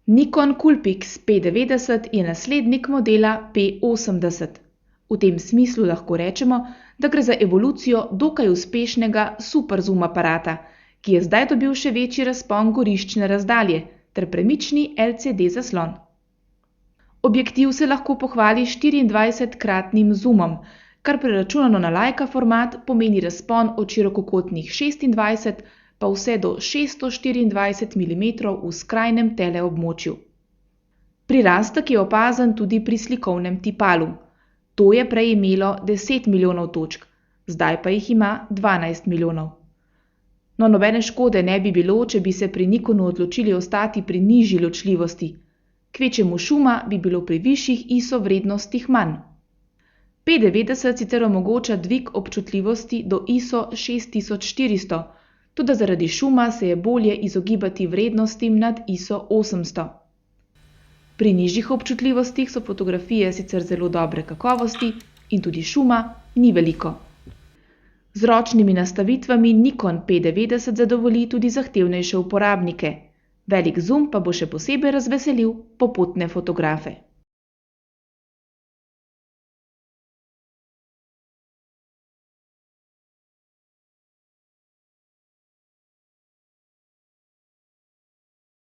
Nikon Coolpix P90 je naslednik modela P80. V tem smislu lahko rečemo, da gre za evolucijo dokaj uspešnega superzoom aparata, ki je zdaj dobil še večji razpon goriščne razdalje ter premični LCD zaslon. Objektiv se lahko pohvali 24-kratnim zoomom, kar preračunano na Leica format pomeni razpon od širokokotnih 26 pa vse do 624 mm v skrajnem teleobmočju. Prirastek je opazen tudi pri slikovnem tipalu. To je prej imelo 10 milijonov točk, zdaj pa jih ima 12 milijonov. No, nobene škode ne bi bilo, če bi se pri Nikonu odločili ostati pri nižji ločljivosti. Kvečjemu šuma bi bilo pri višjih ISO vrednostih manj. P90 sicer omogoča dvig občutljivosti do ISO 6400, toda zaradi šuma se je bolje izogibati vrednostim nad ISO 800. Pri nižjih občutljivostih so fotografije sicer zelo dobre kakovosti in tudi šuma ni veliko. Z ročnimi nastavitvami Nikon P90 zadovolji tudi zahtevnejše uporabnike. Velik zoom pa bo še posebej razveselil popotne fotografe.